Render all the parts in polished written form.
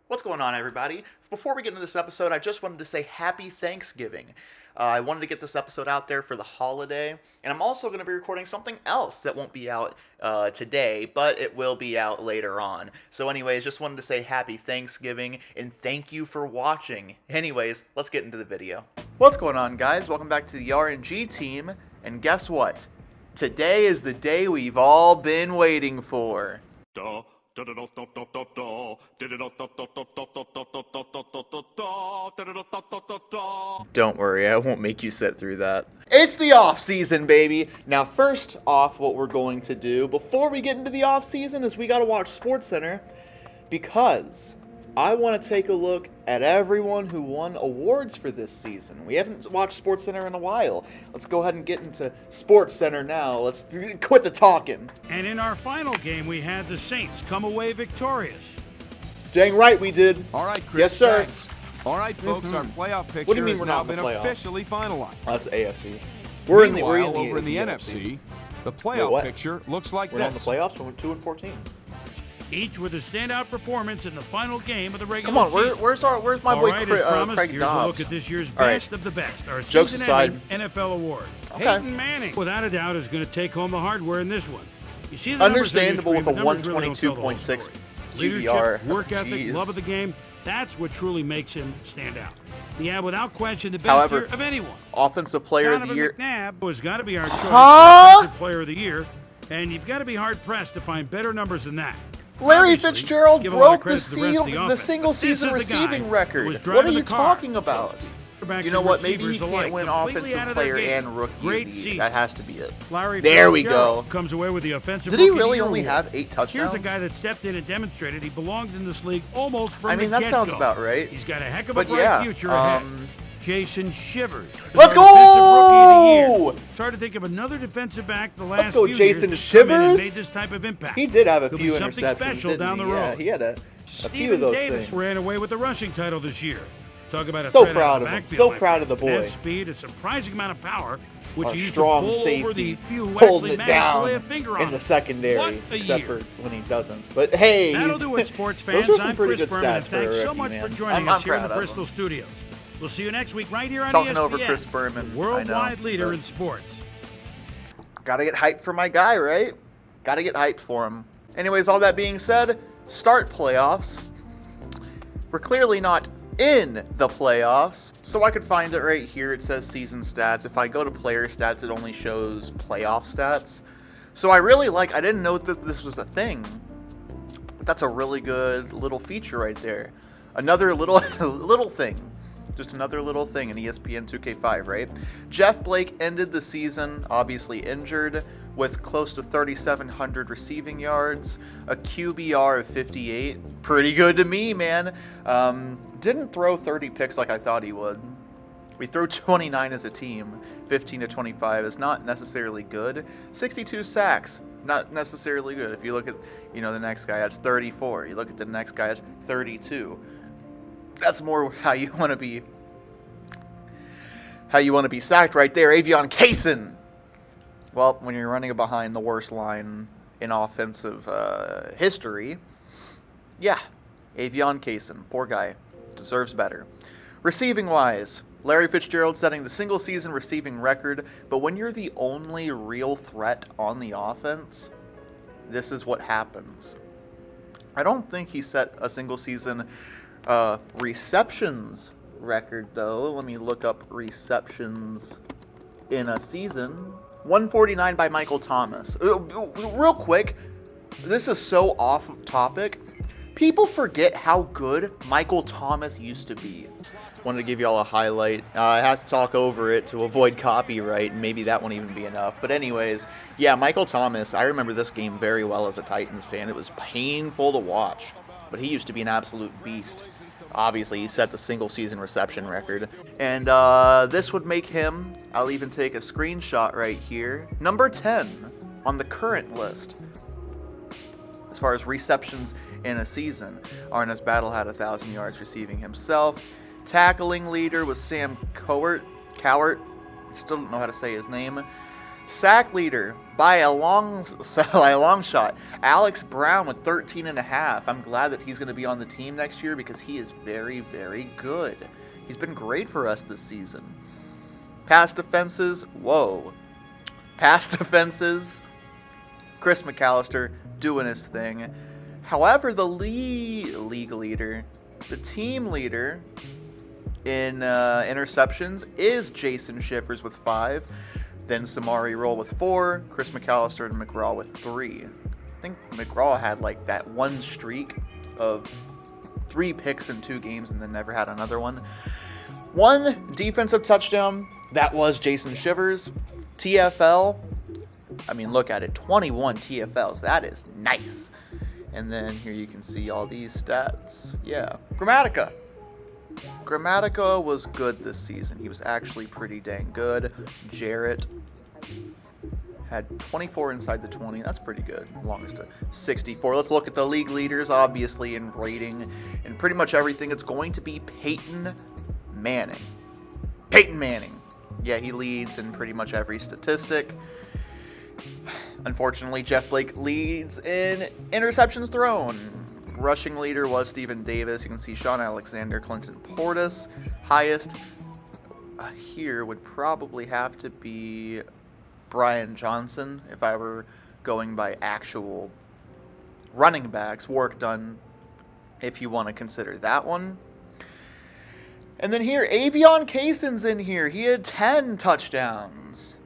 What's going on, everybody? Before we get into this episode, I just wanted to say happy Thanksgiving. I wanted to get this episode out there for the holiday, and I'm also going to be recording something else that won't be out today, but it will be out later on. So anyways, just wanted to say happy Thanksgiving, and thank you for watching. Anyways, let's get into the video. What's going on, guys? Welcome back to the RNG team, and guess what? Today is the day we've all been waiting for. Don't worry, I won't make you sit through that. It's the off season, baby. Now, first off, what we're going to do before we get into the off season is we got to watch SportsCenter, because I want to take a look at everyone who won awards for this season. We haven't watched SportsCenter in a while. Let's go ahead and get into SportsCenter now. Let's quit the talking. And in our final game, we had the Saints come away victorious. Dang right we did. All right, Chris. Yes, sir. Thanks. All right, folks, our playoff picture What do you mean has we're now not in been the playoff? officially finalized. Oh, that's the AFC. We're in the over in the NFC. The playoff what? picture looks like We're not in the this. playoffs. We're 2-14. Each with a standout performance in the final game of the regular Come on, season. where's my All boy right, as promised, Craig here's a Dobbs? look at this year's All right. best of the best. Our Jokes season-ending aside. NFL awards. Okay. Peyton Manning, without a doubt, is going to take home the hardware in this one. You see the numbers on your Understandable screen, with a but numbers really don't tell the whole 122.6 story. QBR. Leadership, work ethic, Jeez. love of the game, that's what truly makes him stand out. Yeah, without question, the best However, year of anyone. Offensive Player of the Donovan Year. McNabb has got to be our choice Huh? for Offensive Player of the Year, and you've got to be hard-pressed to find better numbers than that. Larry Obviously, Fitzgerald give a lot of broke credit to the rest of the offense. single This season is the guy receiving who record. was What driving are the you car. talking about? Quarterbacks You know and what? Maybe he receivers can't alike win completely Offensive out of their Player game. and Rookie Great of the Year. season. That has to be it. Larry There we Fitzgerald go. comes away with the offensive Did he Rookie of the really Year only award. have 8 touchdowns? Here's a guy that stepped in and demonstrated he belonged in this league almost from I mean, the that sounds get-go. about right. He's got a heck of a But bright yeah, future ahead. Jason Shivers. is Let's our defensive Rookie of the go! Year. It's hard to think of another defensive back the last Let's go, few Jason years that's come in and Shivers. made this type of impact. He did have a Could few be something interceptions, special didn't down he? the road. Yeah, he had a few of Stephen those Davis things. ran away with the rushing title this year. Talk about a So threat out proud the of him. backfield So like proud that. of the boy. And speed, a surprising amount of power, which Our he used strong to pull over safety the few who holding actually it managed to lay a down finger on in the him. secondary, What a except year. for when he doesn't. But hey, That'll do it, sports fans. Those are some I'm pretty Chris good Berman, and stats for a thanks so rookie, much man. for joining I'm us here in proud the of Bristol him. studios. We'll see you next week right here on Talking ESPN. over Chris Berman, the worldwide I know, leader but- in sports. Gotta get hyped for my guy, right? Gotta get hyped for him. Anyways, all that being said, start playoffs. We're clearly not in the playoffs, so I could find it right here. It says season stats. If I go to player stats, it only shows playoff stats. So I didn't know that this was a thing, but that's a really good little feature right there. Another little little thing. Just another little thing in ESPN 2K5, right? Jeff Blake ended the season, obviously injured, with close to 3,700 receiving yards, a QBR of 58. Pretty good to me, man. Didn't throw 30 picks like I thought he would. We threw 29 as a team. 15 to 25 is not necessarily good. 62 sacks, not necessarily good. If you look at, the next guy, that's 34. You look at the next guy, that's 32. That's more how you want to be. How you want to be sacked right there, Avion Kaysen. Well, when you're running behind the worst line in offensive history, yeah, Avion Kaysen, poor guy, deserves better. Receiving wise, Larry Fitzgerald setting the single season receiving record, but when you're the only real threat on the offense, this is what happens. I don't think he set a single season receptions record, though. Let me look up receptions in a season. 149 by Michael Thomas. Real quick, this is so off topic. People forget how good Michael Thomas used to be. Wanted to give you all a highlight. I have to talk over it to avoid copyright, and maybe that won't even be enough. But anyways, yeah, Michael Thomas, I remember this game very well as a Titans fan. It was painful to watch, but he used to be an absolute beast. Obviously, he set the single season reception record. And this would make him, I'll even take a screenshot right here, number 10 on the current list as far as receptions in a season. Arnes Battle had 1,000 yards receiving himself. Tackling leader was Sam Cowart. Still don't know how to say his name. Sack leader by a long shot. Alex Brown with 13.5. I'm glad that he's going to be on the team next year because he is very, very good. He's been great for us this season. Pass defenses, whoa. Pass defenses, Chris McAllister doing his thing. However, the league leader, the team leader in interceptions is Jason Shippers with 5. Then Samari Roll with 4. Chris McAllister and McGraw with 3. I think McGraw had like that one streak of 3 picks in 2 games and then never had another one. 1 defensive touchdown. That was Jason Shivers. TFL. I mean, look at it. 21 TFLs. That is nice. And then here you can see all these stats. Yeah. Grammatica. Grammatica was good this season. He was actually pretty dang good. Jarrett had 24 inside the 20. That's pretty good. Longest to 64. Let's look at the league leaders, obviously, in rating and pretty much everything. It's going to be Peyton Manning. Peyton Manning. Yeah, he leads in pretty much every statistic. Unfortunately, Jeff Blake leads in interceptions thrown. Rushing leader was Stephen Davis. You can see Sean Alexander, Clinton Portis. Highest here would probably have to be Brian Johnson if I were going by actual running backs. Work done if you want to consider that one. And then here, Avion Kaysen's in here. He had 10 touchdowns.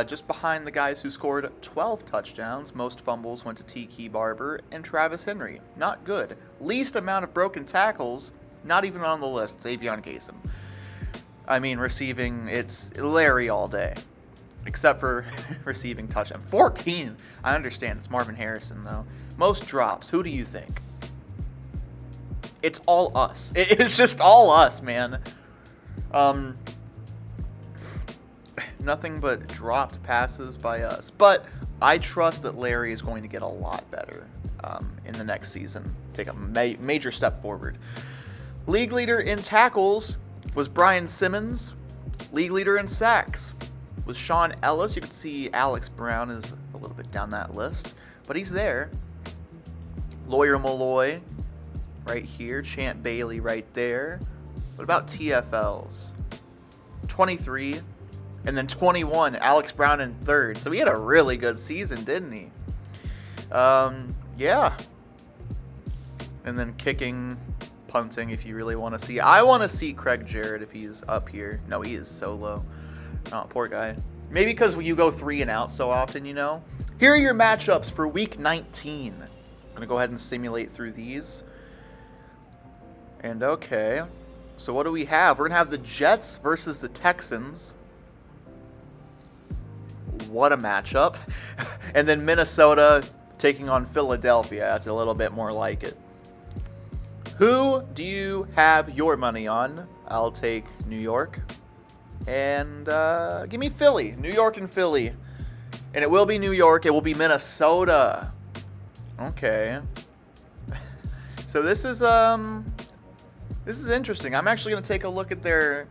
Just behind the guys who scored 12 touchdowns. Most fumbles went to T.K. Barber and Travis Henry. Not good. Least amount of broken tackles, not even on the list. It's Avion Kaysen. I mean, receiving, it's Larry all day. Except for receiving touchdown. 14! I understand. It's Marvin Harrison, though. Most drops. Who do you think? It's all us. It's just all us, man. Nothing but dropped passes by us. But I trust that Larry is going to get a lot better in the next season. Take a major step forward. League leader in tackles was Brian Simmons. League leader in sacks was Sean Ellis. You can see Alex Brown is a little bit down that list, but he's there. Lawyer Malloy right here. Champ Bailey right there. What about TFLs? 23. And then 21, Alex Brown in 3rd. So he had a really good season, didn't he? Yeah. And then kicking, punting, if you really want to see. I want to see Craig Jarrett if he's up here. No, he is so low. Oh, poor guy. Maybe because you go 3 and out so often, you know? Here are your matchups for Week 19. I'm going to go ahead and simulate through these. And okay. So what do we have? We're going to have the Jets versus the Texans. What a matchup. And then Minnesota taking on Philadelphia. That's a little bit more like it. Who do you have your money on? I'll take New York. And give me Philly. New York and Philly. And it will be New York. It will be Minnesota. Okay. So this is interesting. I'm actually going to take a look at their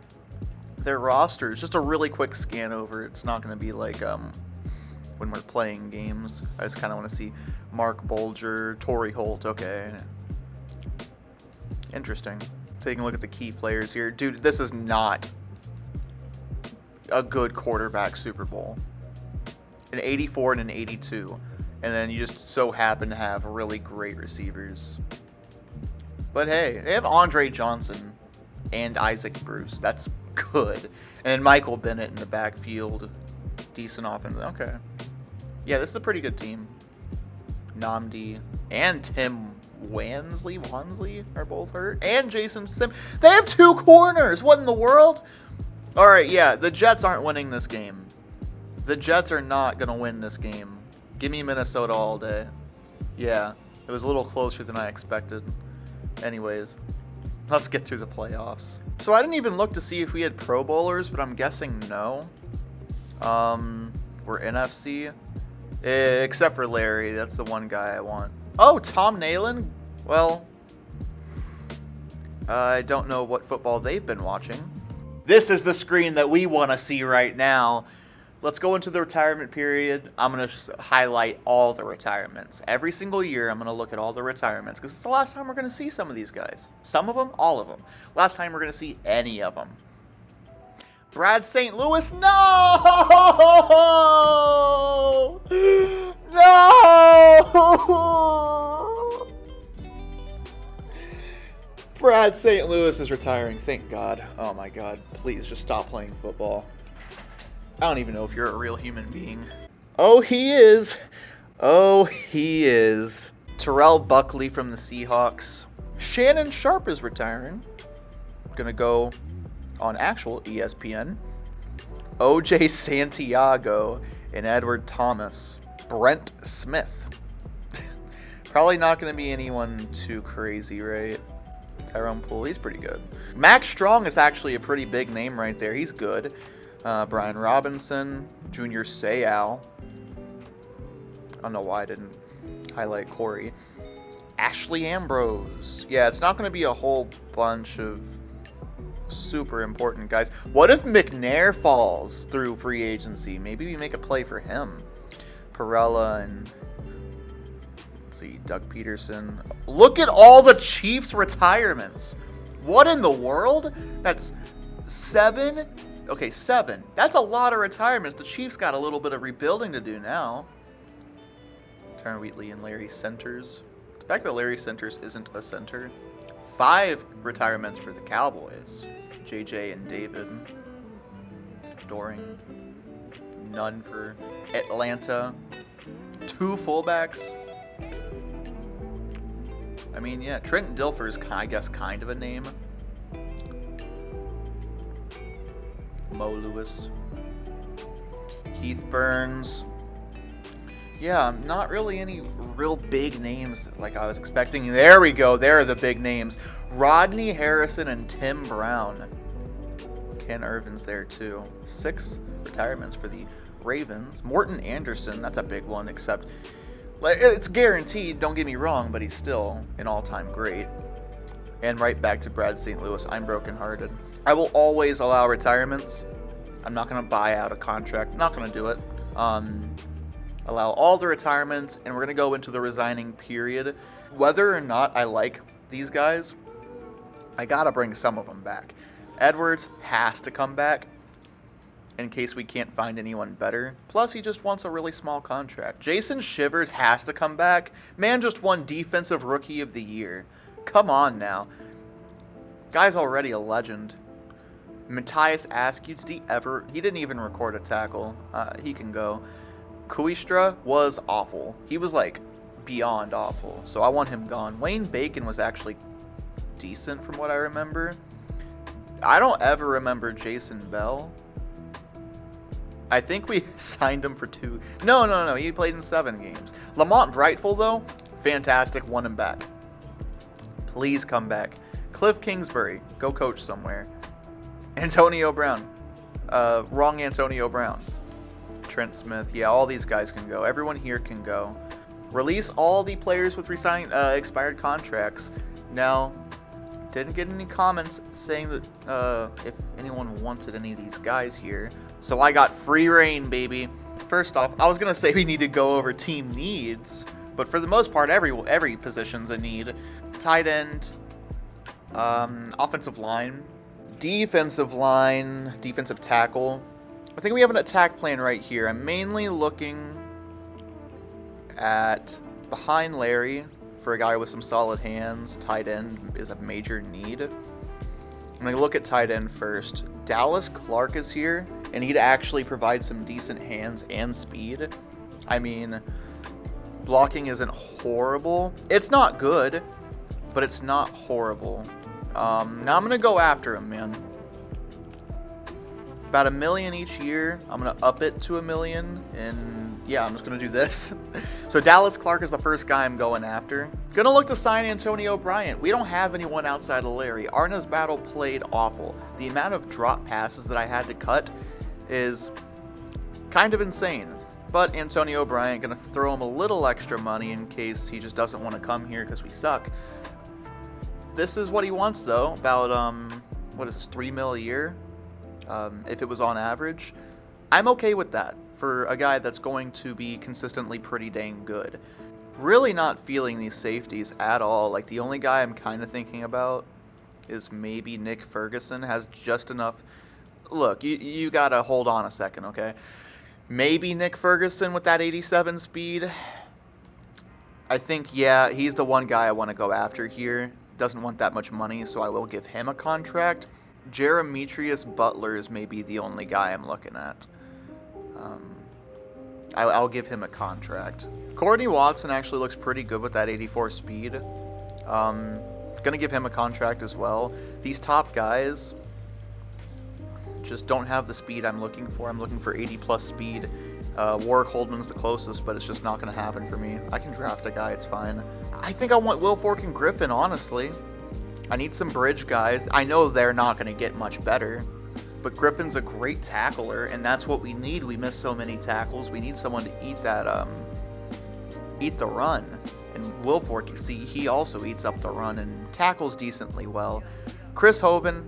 rosters. Just a really quick scan over. It's not going to be like when we're playing games. I just kind of want to see Mark Bolger, Torrey Holt. Okay. Interesting. Taking a look at the key players here. Dude, this is not a good quarterback Super Bowl. An 84 and an 82. And then you just so happen to have really great receivers. But hey, they have Andre Johnson and Isaac Bruce. That's good. And Michael Bennett in the backfield. Decent offense. Okay. Yeah, this is a pretty good team. Namdi and Tim Wansley are both hurt. And Jason Sim. They have 2 corners. What in the world? All right, yeah, the Jets aren't winning this game. The Jets are not going to win this game. Give me Minnesota all day. Yeah, it was a little closer than I expected. Anyways, let's get through the playoffs. So I didn't even look to see if we had Pro Bowlers, but I'm guessing no. We're NFC. Except for Larry. That's the one guy I want. Oh, Tom Nalen? Well, I don't know what football they've been watching. This is the screen that we want to see right now. Let's go into the retirement period. I'm going to highlight all the retirements. Every single year, I'm going to look at all the retirements because it's the last time we're going to see some of these guys. Some of them, all of them. Last time we're going to see any of them. Brad St. Louis, no! No! Brad St. Louis is retiring, thank God. Oh my God, please just stop playing football. I don't even know if you're a real human being. Oh, he is. Oh, he is. Terrell Buckley from the Seahawks. Shannon Sharp is retiring. Gonna go on actual ESPN. OJ Santiago and Edward Thomas. Brent Smith. Probably not going to be anyone too crazy, right? Tyrone Poole, he's pretty good. Max Strong is actually a pretty big name right there. He's good. Brian Robinson, Junior Seau. I don't know why I didn't highlight Corey. Ashley Ambrose. Yeah, it's not going to be a whole bunch of super important guys. What if McNair falls through free agency? Maybe we make a play for him. Perella and let's see, Doug Peterson. Look at all the Chiefs retirements. What in the world? That's 7. Okay, 7. That's a lot of retirements. The Chiefs got a little bit of rebuilding to do now. Turner Wheatley and Larry Centers. The fact that Larry Centers isn't a center. 5 retirements for the Cowboys. JJ and David. Doring. None for Atlanta. 2 fullbacks. I mean, yeah, Trent Dilfer's, I guess, kind of a name. Mo Lewis. Keith Burns. Yeah, not really any real big names like I was expecting. There we go. There are the big names. Rodney Harrison and Tim Brown. Ken Irvin's there too. 6 retirements for the Ravens. Morton Anderson, that's a big one, except it's guaranteed, don't get me wrong, but he's still an all-time great. And right back to Brad St. Louis. I'm brokenhearted. I will always allow retirements. I'm not going to buy out a contract. I'm not going to do it. Allow all the retirements, and we're going to go into the resigning period. Whether or not I like these guys, I got to bring some of them back. Edwards has to come back in case we can't find anyone better. Plus, he just wants a really small contract. Jason Shivers has to come back. Man just won Defensive Rookie of the Year. Come on now. Guy's already a legend. Matthias Askew, he didn't even record a tackle. He can go. Kuistra was awful. He was like beyond awful. So I want him gone. Wayne Bacon was actually decent from what I remember. I don't ever remember Jason Bell. I think we signed him for 2. No. He played in 7 games. Lamont Brightful, though, fantastic. Want him back. Please come back. Cliff Kingsbury, go coach somewhere. Antonio Brown. Wrong Antonio Brown. Trent Smith. Yeah, all these guys can go. Everyone here can go. Release all the players with expired contracts. Now, didn't get any comments saying that if anyone wanted any of these guys here. So I got free reign, baby. First off, I was going to say we need to go over team needs, but for the most part, every position's a need. Tight end, offensive line, defensive tackle. I think we have an attack plan right here. I'm mainly looking at behind Larry for a guy with some solid hands. Tight end is a major need. I'm going to look at tight end first. Dallas Clark is here, and he'd actually provide some decent hands and speed. I mean, blocking isn't horrible. It's not good, but it's not horrible. Now I'm going to go after him, man. About $1 million each year. I'm going to up it to $1 million, and yeah, I'm just going to do this. So Dallas Clark is the first guy I'm going after. Gonna look to sign Antonio Bryant. We don't have anyone outside of Larry. Arna's battle played awful. The amount of drop passes that I had to cut is kind of insane. But Antonio Bryant, gonna throw him a little extra money in case he just doesn't want to come here because we suck. This is what he wants though, about, what is this, $3 million a year? If it was on average. I'm okay with that for a guy that's going to be consistently pretty dang good. Really not feeling these safeties at all. Like, the only guy I'm kind of thinking about is maybe Nick Ferguson. Has just enough. Look, you gotta hold on a second, okay? Maybe Nick Ferguson with that 87 speed. I think, yeah, he's the one guy I want to go after here. Doesn't want that much money, so I will give him a contract. Jeremetrius Butler is maybe the only guy I'm looking at. I'll give him a contract. Courtney Watson actually looks pretty good with that 84 speed. Gonna give him a contract as well. These top guys just don't have the speed I'm looking for. I'm looking for 80 plus speed. Warwick Holdman's the closest, but it's just not gonna happen for me. I can draft a guy, it's fine. I think I want Wilfork and Griffin, honestly. I need some bridge guys. I know they're not gonna get much better, but Griffin's a great tackler, and that's what we need. We miss so many tackles. We need someone to eat that, eat the run. And Wilfork, you see, he also eats up the run and tackles decently well. Chris Hovan,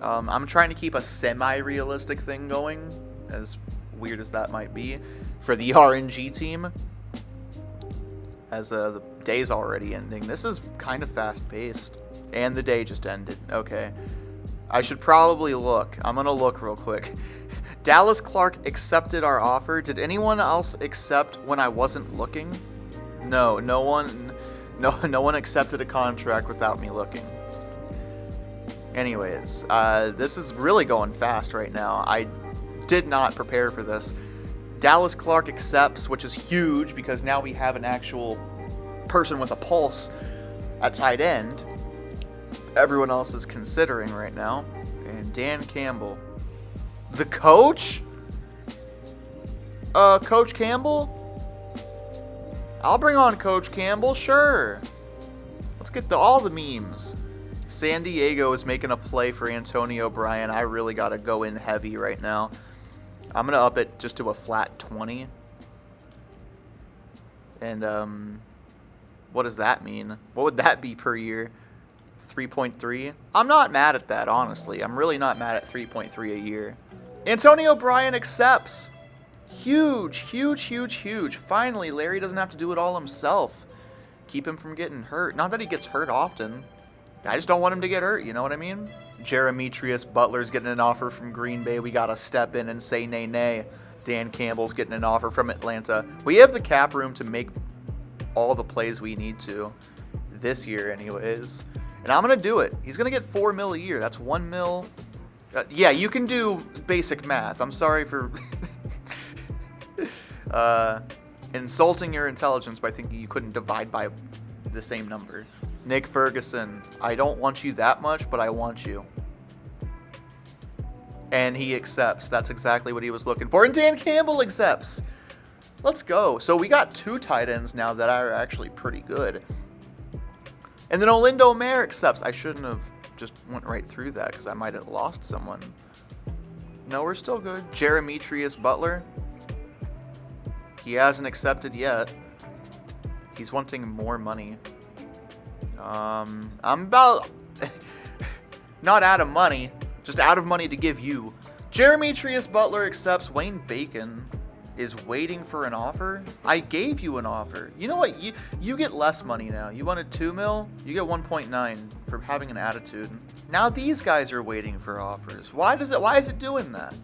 I'm trying to keep a semi-realistic thing going, as weird as that might be, for the RNG team. As the day's already ending. This is kind of fast-paced. And the day just ended. Okay. I should probably look. I'm going to look real quick. Dallas Clark accepted our offer. Did anyone else accept when I wasn't looking? No one accepted a contract without me looking. Anyways, this is really going fast right now. I did not prepare for this. Dallas Clark accepts, which is huge because now we have an actual person with a pulse at tight end. Everyone else is considering right now. And Dan Campbell. The coach? Coach Campbell? I'll bring on Coach Campbell, sure. Let's get all the memes. San Diego is making a play for Antonio Bryan. I really got to go in heavy right now. I'm going to up it just to a flat 20. And, what does that mean? What would that be per year? 3.3? I'm not mad at that, honestly. I'm really not mad at 3.3 a year. Antonio Bryan accepts. Huge, huge, huge, huge. Finally, Larry doesn't have to do it all himself. Keep him from getting hurt. Not that he gets hurt often. I just don't want him to get hurt, you know what I mean? Jeremetrius Butler's getting an offer from Green Bay. We got to step in and say nay, nay. Dan Campbell's getting an offer from Atlanta. We have the cap room to make all the plays we need to this year anyways. And I'm going to do it. He's going to get $4 million a year. That's $1 million. Yeah, you can do basic math. I'm sorry for insulting your intelligence by thinking you couldn't divide by the same number. Nick Ferguson, I don't want you that much, but I want you. And he accepts. That's exactly what he was looking for. And Dan Campbell accepts. Let's go. So we got 2 tight ends now that are actually pretty good. And then Olindo Mare accepts. I shouldn't have just went right through that because I might have lost someone. No, we're still good. Jeremetrius Butler. He hasn't accepted yet. He's wanting more money. I'm about not out of money, just out of money to give you. Jeremetrius Butler accepts. Wayne Bacon is waiting for an offer. I gave you an offer. You know what? You get less money now. You wanted $2 million, you get 1.9 for having an attitude. Now these guys are waiting for offers. Why is it doing that?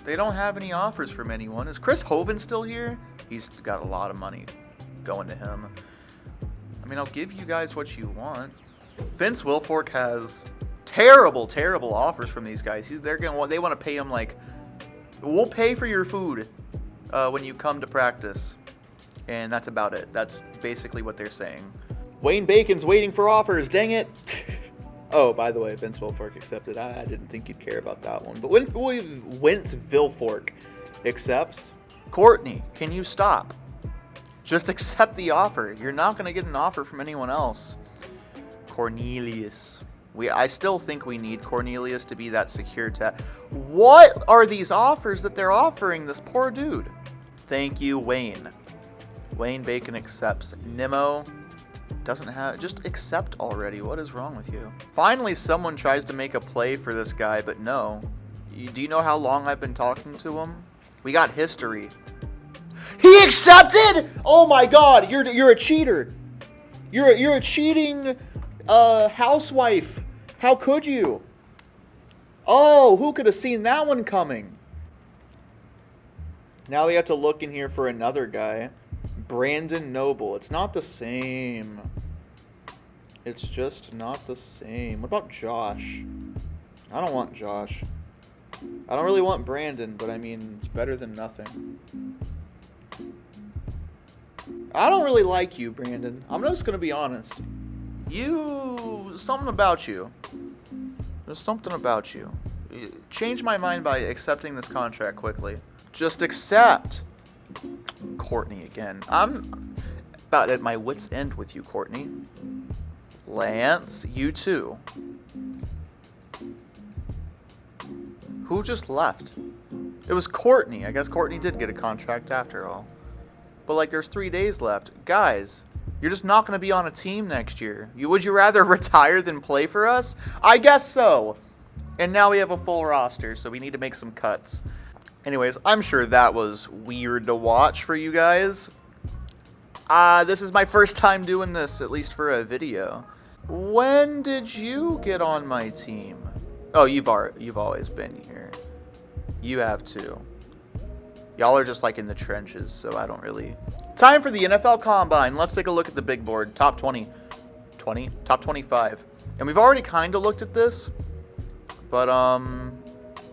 They don't have any offers from anyone. Is Chris Hovan still here? He's got a lot of money going to him. I mean, I'll give you guys what you want. Vince Wilfork has terrible, terrible offers from these guys. They want to pay him like, we'll pay for your food when you come to practice. And that's about it. That's basically what they're saying. Wayne Bacon's waiting for offers. Dang it. Oh, by the way, Vince Wilfork accepted. I didn't think you'd care about that one. But when Vince Wilfork accepts, Courtney, can you stop? Just accept the offer. You're not going to get an offer from anyone else. Cornelius. I still think we need Cornelius to be that secure tech. What are these offers that they're offering this poor dude? Thank you, Wayne. Wayne Bacon accepts. Nimmo doesn't have... Just accept already. What is wrong with you? Finally, someone tries to make a play for this guy, but no. Do you know how long I've been talking to him? We got history. He accepted? Oh my God, you're a cheater. You're a cheating housewife. How could you? Oh, who could have seen that one coming? Now we have to look in here for another guy. Brandon Noble. It's not the same. It's just not the same. What about Josh? I don't want Josh. I don't really want Brandon, but I mean, it's better than nothing. I don't really like you, Brandon. I'm just gonna be honest. Something about you. There's something about you. Change my mind by accepting this contract quickly. Just accept. Courtney again. I'm about at my wit's end with you, Courtney. Lance, you too. Who just left? It was Courtney. I guess Courtney did get a contract after all. But like there's 3 days left. Guys, you're just not going to be on a team next year. Would you rather retire than play for us? I guess so. And now we have a full roster, so we need to make some cuts. Anyways, I'm sure that was weird to watch for you guys. This is my first time doing this, at least for a video. When did you get on my team? Oh, you've always been here. You have too. Y'all are just like in the trenches, so I don't really... Time for the NFL Combine. Let's take a look at the big board. Top 20. Top 25. And we've already kind of looked at this, but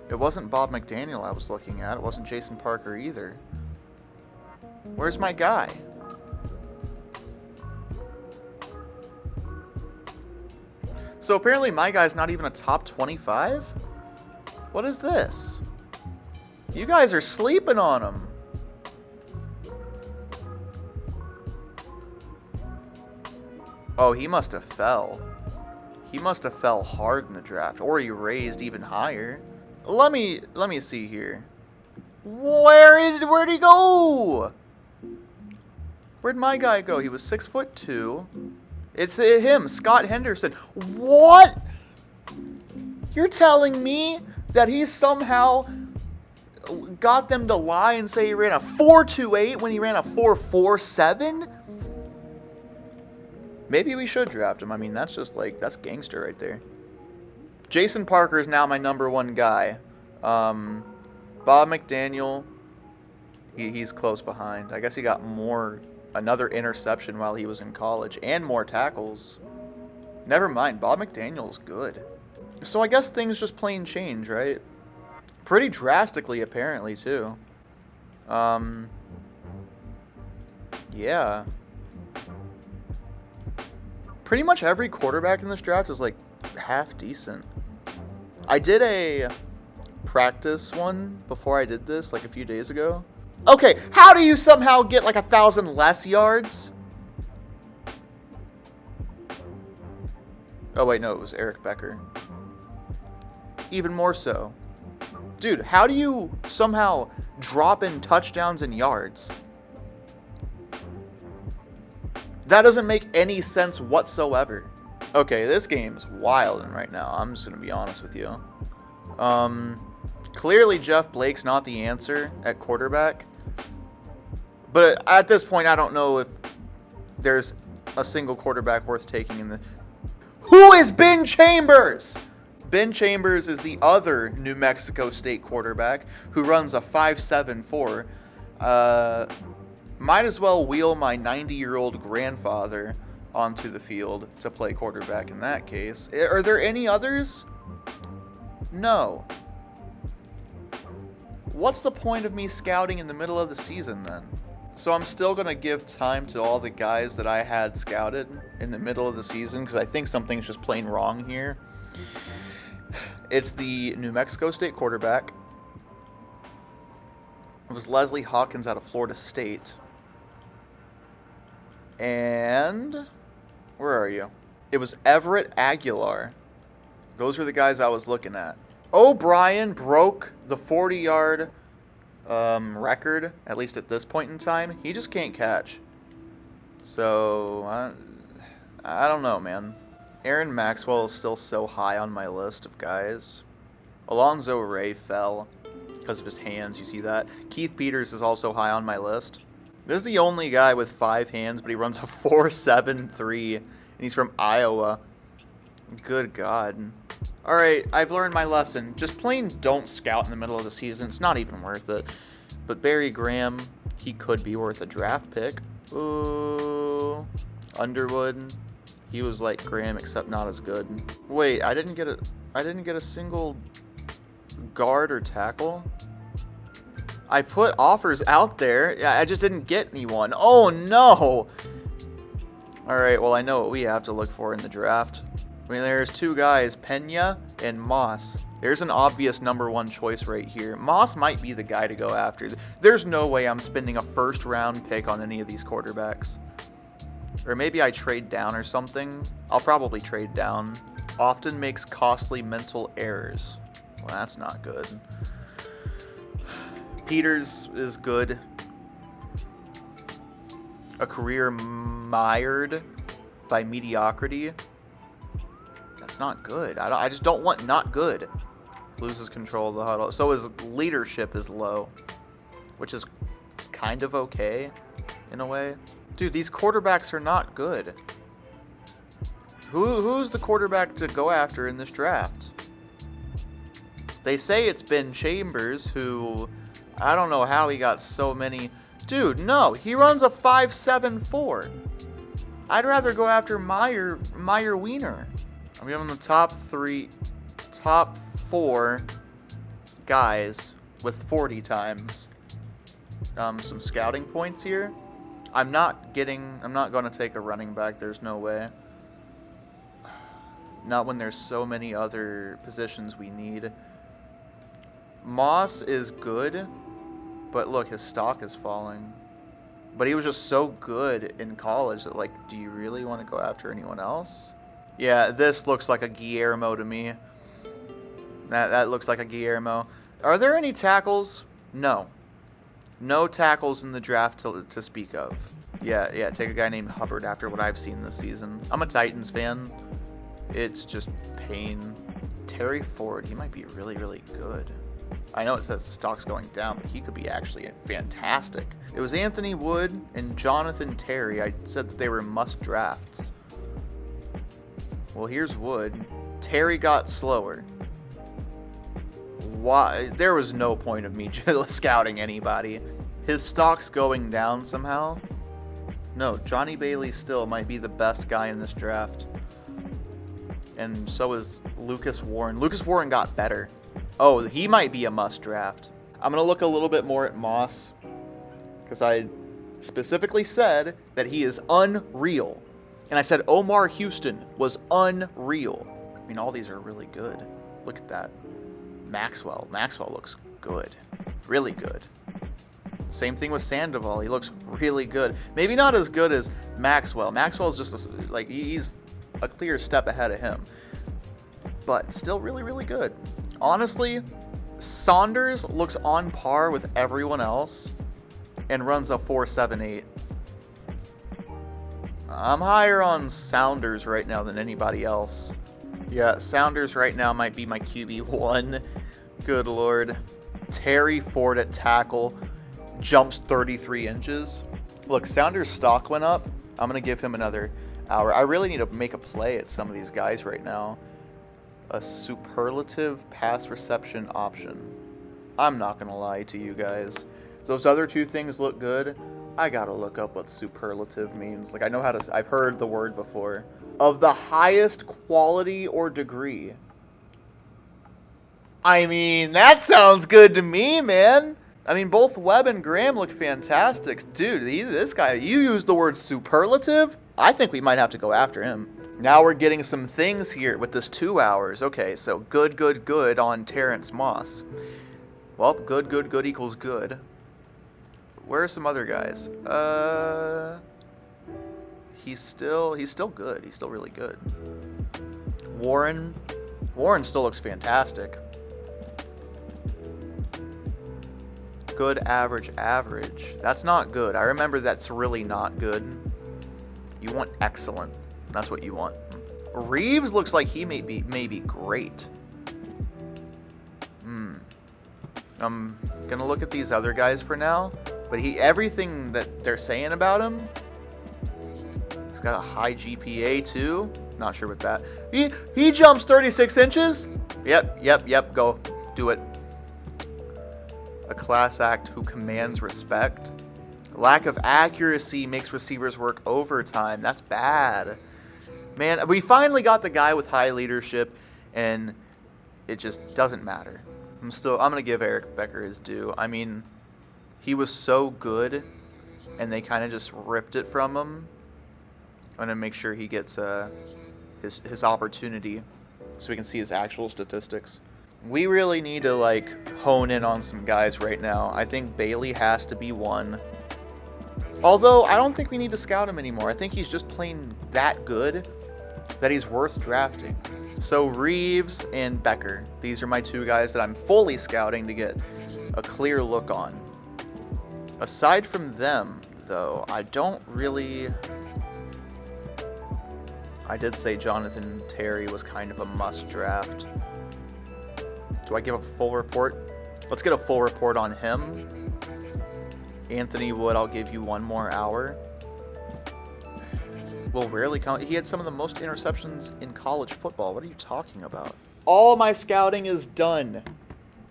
it wasn't Bob McDaniel I was looking at. It wasn't Jason Parker either. Where's my guy? So apparently my guy's not even a top 25? What is this? You guys are sleeping on him. Oh, he must have fell. He must have fell hard in the draft, or he raised even higher. Let me see here. Where'd he go? Where'd my guy go? He was 6'2". It's him, Scott Henderson. What? You're telling me that he somehow got them to lie and say he ran a 4.28 when he ran a 4.47? Maybe we should draft him. I mean, that's just like, that's gangster right there. Jason Parker is now my #1 guy. Bob McDaniel, he's close behind. I guess he got another interception while he was in college, and more tackles. Never mind, Bob McDaniel's good. So I guess things just plain change, right? Pretty drastically, apparently, too. Yeah. Pretty much every quarterback in this draft is, like, half decent. I did a practice one before I did this, like, a few days ago. Okay, how do you somehow get, like, 1,000 less yards? Oh, wait, no, it was Eric Becker. Even more so. Dude, how do you somehow drop in touchdowns and yards? That doesn't make any sense whatsoever. Okay, this game's wilding right now. I'm just going to be honest with you. Clearly Jeff Blake's not the answer at quarterback. But at this point, I don't know if there's a single quarterback worth taking in the... Who is Ben Chambers? Ben Chambers is the other New Mexico State quarterback who runs a 5.74. Might as well wheel my 90-year-old grandfather onto the field to play quarterback in that case. Are there any others? No. What's the point of me scouting in the middle of the season then? So I'm still going to give time to all the guys that I had scouted in the middle of the season because I think something's just plain wrong here. It's the New Mexico State quarterback. It was Leslie Hawkins out of Florida State. And where are you? It was Everett Aguilar. Those were the guys I was looking at. O'Brien broke the 40-yard record, at least at this point in time. He just can't catch. So, I don't know, man. Aaron Maxwell is still so high on my list of guys. Alonzo Ray fell because of his hands. You see that? Keith Peters is also high on my list. This is the only guy with 5 hands, but he runs a 4.73, and he's from Iowa. Good God. All right, I've learned my lesson. Just plain don't scout in the middle of the season. It's not even worth it. But Barry Graham, he could be worth a draft pick. Ooh, Underwood, he was like Graham except not as good. Wait, I didn't get a single guard or tackle. I put offers out there. Yeah, I just didn't get anyone. Oh no. All right, well I know what we have to look for in the draft. I mean, there's 2 guys, Pena and Moss. There's an obvious #1 choice right here. Moss might be the guy to go after. There's no way I'm spending a first-round pick on any of these quarterbacks. Or maybe I trade down or something. I'll probably trade down. Often makes costly mental errors. Well, that's not good. Peters is good. A career mired by mediocrity. That's not good. I just don't want not good. Loses control of the huddle. So his leadership is low, which is kind of okay in a way. Dude, these quarterbacks are not good. Who's the quarterback to go after in this draft? They say it's Ben Chambers, who I don't know how he got so many. Dude, no, he runs a 5.74. I'd rather go after Meyer Wiener. I'm giving the top 4 guys with 40 times some scouting points here. I'm not going to take a running back. There's no way. Not when there's so many other positions we need. Moss is good, but look, his stock is falling. But he was just so good in college that, like, do you really want to go after anyone else? Yeah, this looks like a Guillermo to me. That looks like a Guillermo. Are there any tackles? No. No tackles in the draft to speak of. Yeah, take a guy named Hubbard after what I've seen this season. I'm a Titans fan. It's just pain. Terry Ford, he might be really, really good. I know it says stock's going down, but he could be actually fantastic. It was Anthony Wood and Jonathan Terry. I said that they were must drafts. Well, here's Wood. Terry got slower. Why? There was no point of me scouting anybody. His stock's going down somehow. No, Johnny Bailey still might be the best guy in this draft. And so is Lucas Warren. Lucas Warren got better. Oh, he might be a must draft. I'm going to look a little bit more at Moss, because I specifically said that he is unreal. And I said Omar Houston was unreal. I mean, all these are really good. Look at that. Maxwell looks good. Really good. Same thing with Sandoval. He looks really good. Maybe not as good as Maxwell. Maxwell's just he's a clear step ahead of him. But still really, really good. Honestly, Saunders looks on par with everyone else and runs a 4.78. I'm higher on Saunders right now than anybody else. Yeah, Saunders right now might be my QB1. Good Lord. Terry Ford at tackle jumps 33 inches. Look, Saunders' stock went up. I'm going to give him another hour. I really need to make a play at some of these guys right now. A superlative pass reception option. I'm not going to lie to you guys. Those other 2 things look good. I got to look up what superlative means. Like, I know how to... I've heard the word before. Of the highest quality or degree. I mean, that sounds good to me, man. I mean, both Webb and Graham look fantastic. Dude, this guy, you used the word superlative? I think we might have to go after him. Now we're getting some things here with this 2 hours. Okay, so good on Terrence Moss. Well, good equals good. Where are some other guys? He's still good. He's still really good. Warren still looks fantastic. Good, average. That's not good. I remember that's really not good. You want excellent. That's what you want. Reeves looks like he may be great. I'm gonna look at these other guys for now, but everything that they're saying about him, he's got a high GPA too. Not sure what that. He jumps 36 inches. Yep. Go do it. A class act who commands respect. Lack of accuracy makes receivers work overtime. That's bad. Man, we finally got the guy with high leadership, and it just doesn't matter. I'm going to give Eric Becker his due. I mean, he was so good, and they kind of just ripped it from him. I'm going to make sure he gets his opportunity so we can see his actual statistics. We really need to, like, hone in on some guys right now. I think Bailey has to be one. Although, I don't think we need to scout him anymore. I think he's just playing that good that he's worth drafting. So Reeves and Becker. These are my two guys that I'm fully scouting to get a clear look on. Aside from them, though, I don't really... I did say Jonathan Terry was kind of a must draft. Do I give a full report? Let's get a full report on him. Anthony Wood, I'll give you one more hour. Will rarely come. He had some of the most interceptions in college football. What are you talking about? All my scouting is done.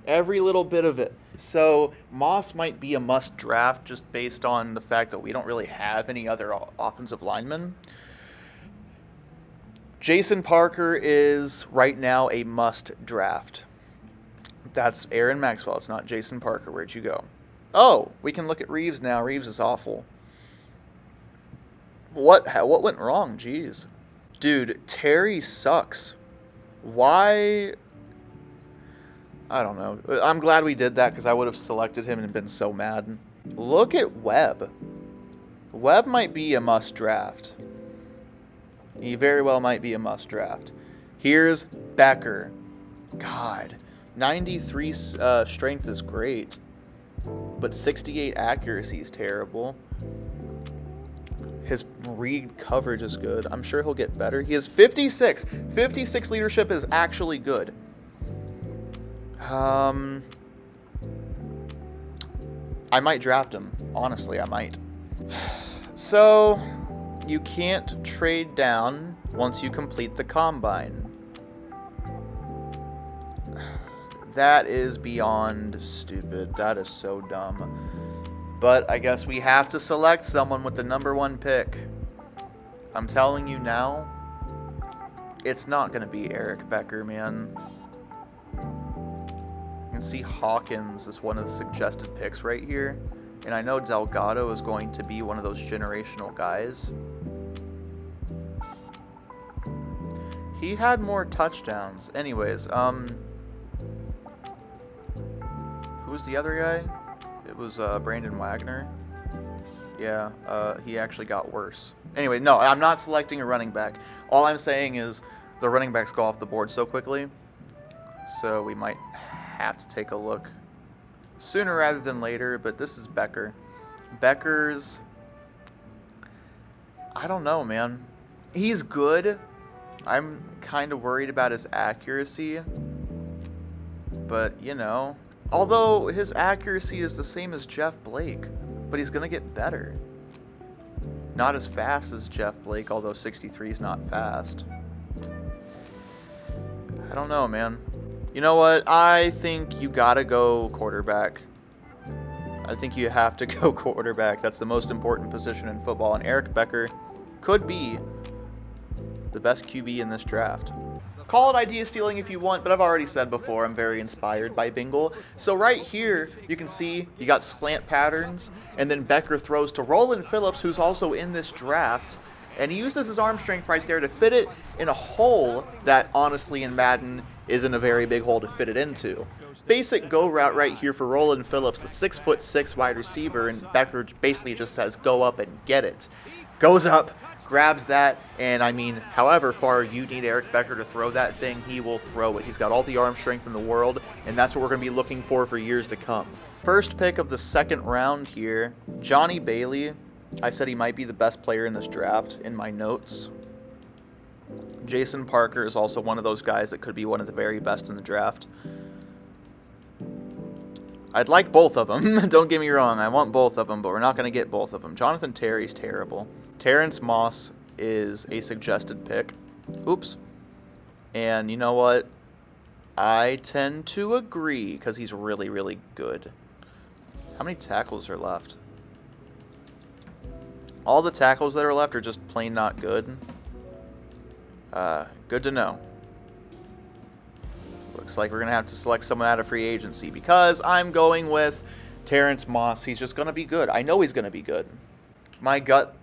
Every little bit of it. So Moss might be a must draft just based on the fact that we don't really have any other offensive linemen. Jason Parker is right now a must draft. That's Aaron Maxwell. It's not Jason Parker. Where'd you go? Oh, we can look at Reeves now. Reeves is awful. What went wrong? Jeez. Dude, Terry sucks. Why? I don't know. I'm glad we did that because I would have selected him and been so mad. Look at Webb. Webb might be a must draft. He very well might be a must draft. Here's Becker. God. 93 strength is great. But 68 accuracy is terrible. His read coverage is good. I'm sure he'll get better. He has 56. 56 leadership is actually good. I might draft him. Honestly, I might. So, you can't trade down once you complete the combine. That is beyond stupid. That is so dumb. But I guess we have to select someone with the #1 pick. I'm telling you now, it's not going to be Eric Becker, man. You can see Hawkins is one of the suggested picks right here. And I know Delgado is going to be one of those generational guys. He had more touchdowns. Anyways, who was the other guy? It was Brandon Wagner. Yeah, he actually got worse. Anyway, no, I'm not selecting a running back. All I'm saying is the running backs go off the board so quickly. So we might have to take a look sooner rather than later, but this is Becker. Becker's... I don't know, man. He's good. I'm kind of worried about his accuracy. But, you know... Although his accuracy is the same as Jeff Blake, but he's going to get better. Not as fast as Jeff Blake, although 63 is not fast. I don't know, man. You know what? I think you got to go quarterback. I think you have to go quarterback. That's the most important position in football, and Eric Becker could be the best QB in this draft. Call it idea stealing if you want, but I've already said before, I'm very inspired by Bingle. So right here, you can see you got slant patterns, and then Becker throws to Roland Phillips, who's also in this draft, and he uses his arm strength right there to fit it in a hole that, honestly, in Madden, isn't a very big hole to fit it into. Basic go route right here for Roland Phillips, the 6'6" wide receiver, and Becker basically just says, go up and get it. Goes up, grabs that, and I mean, however far you need Eric Becker to throw that thing, he will throw it. He's got all the arm strength in the world, and that's what we're going to be looking for years to come. First pick of the second round here, Johnny Bailey. I said he might be the best player in this draft in my notes. Jason Parker is also one of those guys that could be one of the very best in the draft. I'd like both of them. Don't get me wrong. I want both of them, but we're not going to get both of them. Jonathan Terry's terrible. Terrence Moss is a suggested pick. Oops. And you know what? I tend to agree because he's really, really good. How many tackles are left? All the tackles that are left are just plain not good. Good to know. Looks like we're going to have to select someone out of free agency because I'm going with Terrence Moss. He's just going to be good. I know he's going to be good. My gut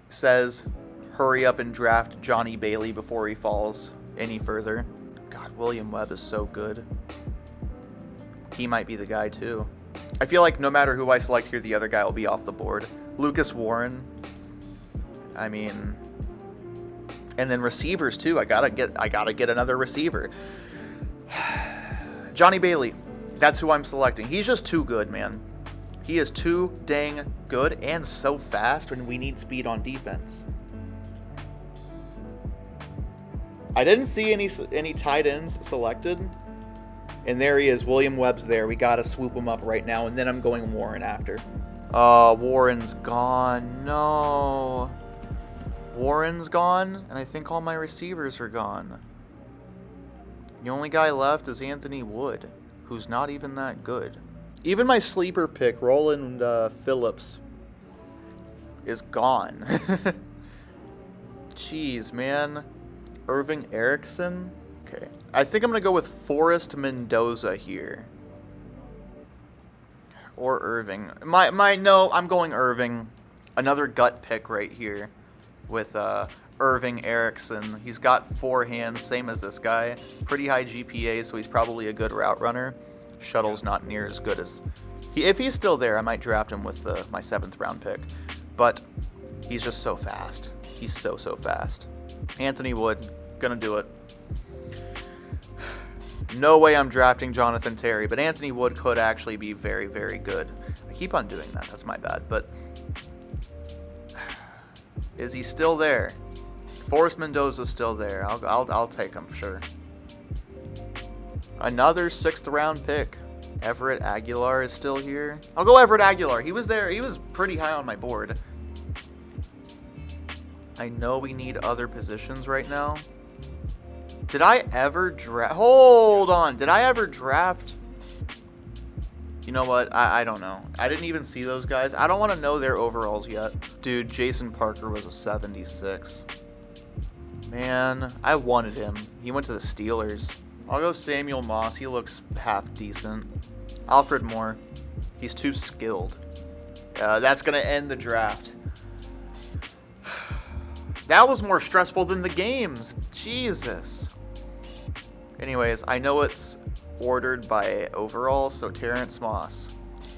says hurry up and draft Johnny Bailey before he falls any further. God, William Webb is so good. He might be the guy too. I feel like no matter who I select here, the other guy will be off the board. Lucas Warren. I mean, and then receivers too. I gotta get another receiver. Johnny Bailey. That's who I'm selecting. He's just too good, man. He is too dang good and so fast when we need speed on defense. I didn't see any tight ends selected. And there he is. William Webb's there. We got to swoop him up right now. And then I'm going Warren after. Warren's gone. No. Warren's gone. And I think all my receivers are gone. The only guy left is Anthony Wood, who's not even that good. Even my sleeper pick, Roland Phillips, is gone. Jeez, man. Irving Erickson? Okay. I think I'm going to go with Forrest Mendoza here. Or Irving. No, I'm going Irving. Another gut pick right here with Irving Erickson. He's got 4 hands, same as this guy. Pretty high GPA, so he's probably a good route runner. Shuttle's not near as good as... If he's still there, I might draft him with my 7th round pick. But he's just so fast. He's so fast. Anthony Wood, gonna do it. No way I'm drafting Jonathan Terry, but Anthony Wood could actually be very, very good. I keep on doing that. That's my bad. But is he still there? Forrest Mendoza's still there. I'll take him for sure. Another 6th round pick. Everett Aguilar is still here. I'll go Everett Aguilar. He was there. He was pretty high on my board. I know we need other positions right now. Did I ever draft... Hold on. Did I ever draft... You know what? I don't know. I didn't even see those guys. I don't want to know their overalls yet. Dude, Jason Parker was a 76. Man, I wanted him. He went to the Steelers. I'll go Samuel Moss. He looks half decent. Alfred Moore. He's too skilled. That's going to end the draft. That was more stressful than the games. Jesus. Anyways, I know it's ordered by overall, so Terrence Moss.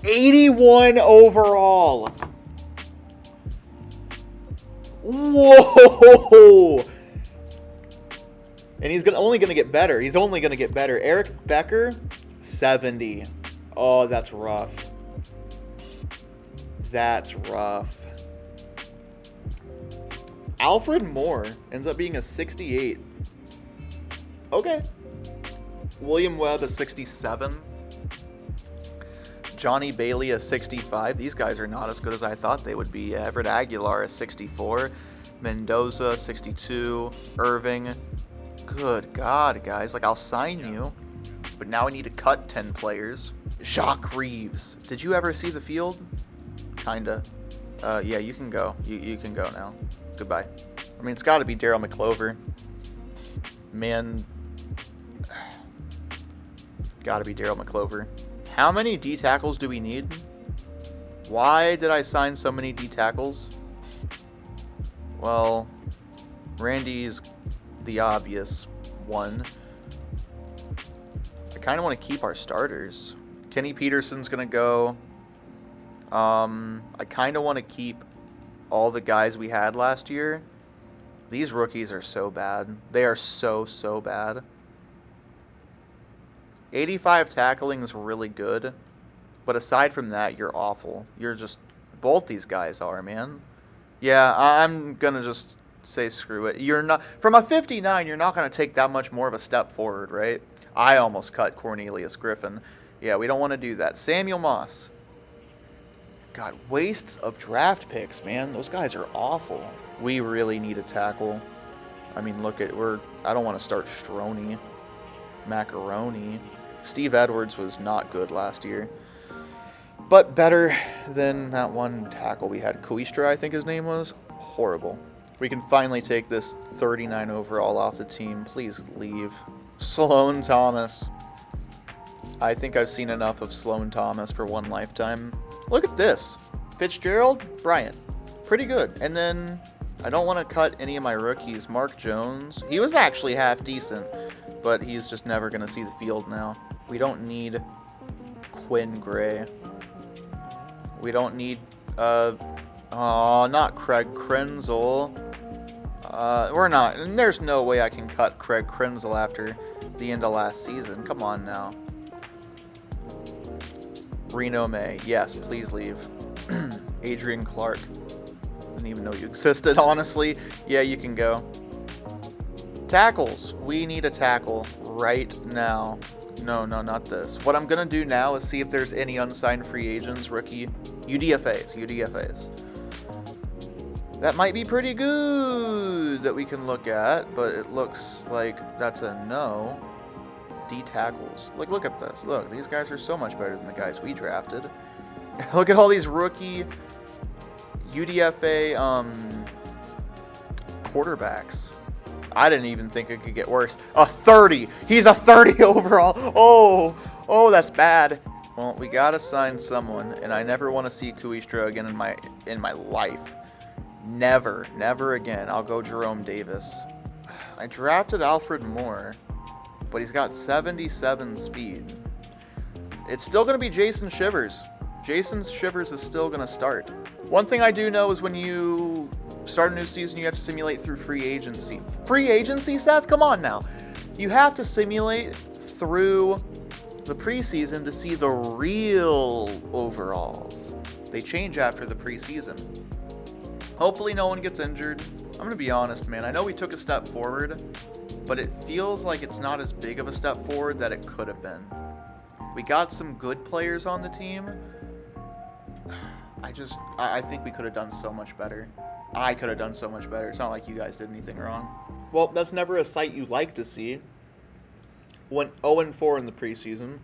81 overall. Whoa. And he's only going to get better. He's only going to get better. Eric Becker, 70. Oh, that's rough. That's rough. Alfred Moore ends up being a 68. Okay. William Webb, a 67. Johnny Bailey, a 65. These guys are not as good as I thought they would be. Everett Aguilar, a 64. Mendoza, 62. Irving. Good God, guys. Like, I'll sign you. But now I need to cut 10 players. Jacques Reeves. Did you ever see the field? Kinda. Yeah, you can go. You can go now. Goodbye. I mean, it's got to be Daryl McClover. Man. Got to be Daryl McClover. How many D tackles do we need? Why did I sign so many D tackles? Well, Randy's the obvious one. I kind of want to keep our starters. Kenny Peterson's going to go. I kind of want to keep all the guys we had last year. These rookies are so bad. They are so bad. 85 tackling is really good. But aside from that, you're awful. You're just... Both these guys are, man. Yeah, I'm going to just say screw it. You're not... From a 59, you're not going to take that much more of a step forward, right? I almost cut Cornelius Griffin. Yeah, we don't want to do that. Samuel Moss. God, wastes of draft picks, man. Those guys are awful. We really need a tackle. I mean, look at, I don't want to start Stroney. Macaroni. Steve Edwards was not good last year. But better than that one tackle we had. Kuistra, I think his name was. Horrible. We can finally take this 39 overall off the team. Please leave. Sloan Thomas. I think I've seen enough of Sloan Thomas for one lifetime. Look at this. Fitzgerald, Bryant. Pretty good. And then I don't want to cut any of my rookies. Mark Jones. He was actually half decent, but he's just never going to see the field now. We don't need Quinn Gray. We don't need, not Craig Krenzel. We're not. And there's no way I can cut Craig Krenzel after the end of last season. Come on now. Reno May. Yes, please leave. Adrian Clark. Didn't even know you existed, honestly. Yeah, you can go. Tackles. We need a tackle right now. No, not this. What I'm going to do now is see if there's any unsigned free agents, rookie. UDFAs. That might be pretty good that we can look at, but it looks like that's a no. D tackles. Look at this. Look, these guys are so much better than the guys we drafted. Look at all these rookie UDFA quarterbacks. I didn't even think it could get worse. A 30. He's a 30 overall. Oh, that's bad. Well, we gotta sign someone, and I never want to see Kuistra again in my life. Never again. I'll go Jerome Davis. I drafted Alfred Moore, but he's got 77 speed. It's still gonna be Jason Shivers. Jason Shivers is still gonna start. One thing I do know is when you start a new season, you have to simulate through free agency. Free agency, Seth? Come on now. You have to simulate through the preseason to see the real overalls. They change after the preseason. Hopefully no one gets injured. I'm going to be honest, man. I know we took a step forward, but it feels like it's not as big of a step forward that it could have been. We got some good players on the team. I think we could have done so much better. I could have done so much better. It's not like you guys did anything wrong. Well, that's never a sight you like to see. Went 0-4 in the preseason.